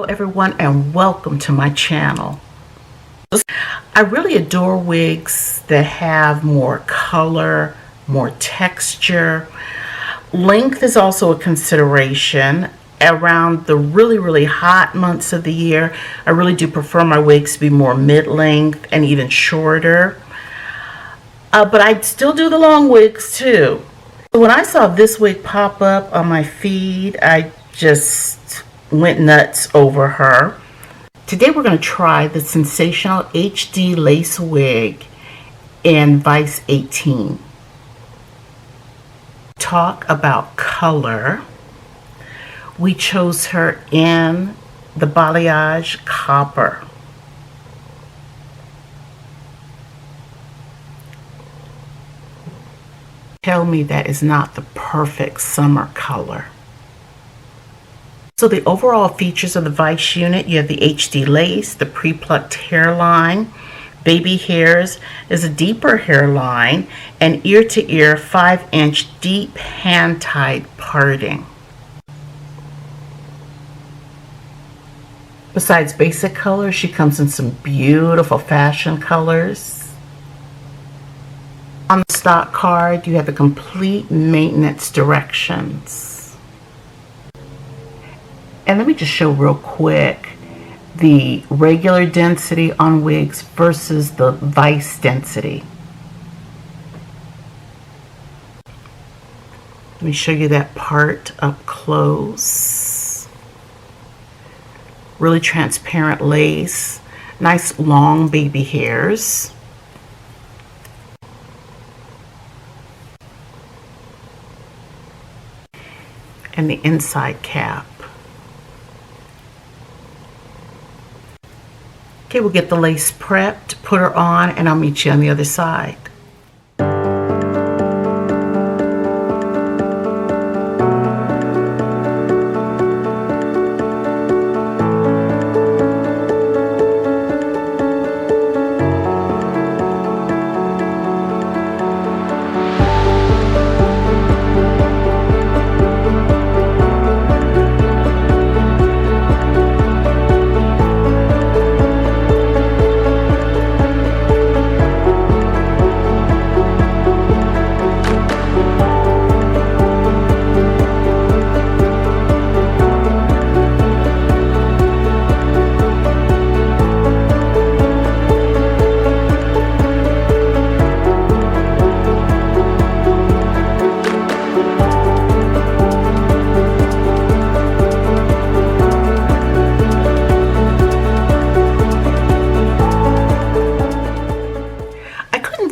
Everyone, and welcome to my channel. I really adore wigs that have more color, more texture. Length is also a consideration. Around the really hot months of the year, I really do prefer my wigs to be more mid-length and even shorter. But I still do the long wigs too. When I saw this wig pop up on my feed, I just went nuts over her. Today we're going to try the Sensational HD lace wig in Vice 18. Talk about color. We chose her in the Balayage Copper. Tell me that is not the perfect summer color. So the overall features of the Vice unit, you have the HD lace, the pre-plucked hairline, baby hairs is a deeper hairline, and ear-to-ear 5-inch deep hand-tied parting. Besides basic colors, she comes in some beautiful fashion colors. On the stock card, you have the complete maintenance directions. And let me just show real quick the regular density on wigs versus the Vice density. Let me show you that part up close. Really transparent lace, nice long baby hairs. And the inside cap. Okay, we'll get the lace prepped, put her on, and I'll meet you on the other side.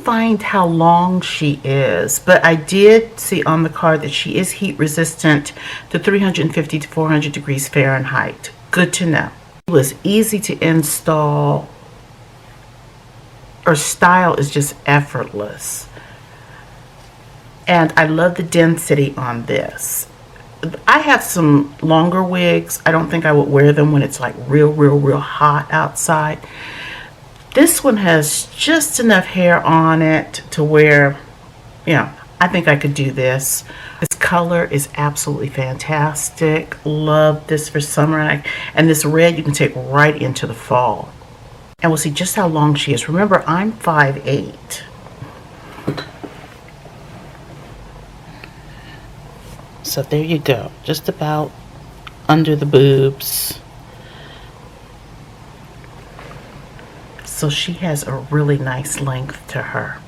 Find how long she is, but I did see on the card that she is heat resistant to 350 to 400 degrees Fahrenheit. Good to know. It was easy to install. Her style is just effortless, and I love the density on this. I have some longer wigs. I don't think I would wear them when it's like real hot outside. This one has just enough hair on it to where, I think I could do this. This color is absolutely fantastic. Love this for summer. And this red you can take right into the fall. And we'll see just how long she is. Remember, I'm 5'8". So there you go. Just about under the boobs. So she has a really nice length to her.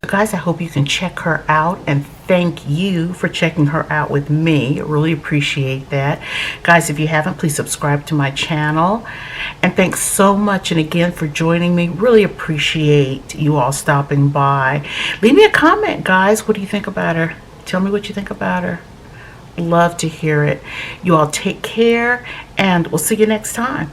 So guys, I hope you can check her out, and thank you for checking her out with me. I really appreciate that. Guys, if you haven't, please subscribe to my channel. And thanks so much, and again, for joining me. Really appreciate you all stopping by. Leave me a comment, guys. What do you think about her? Tell me what you think about her. Love to hear it. You all take care, and we'll see you next time.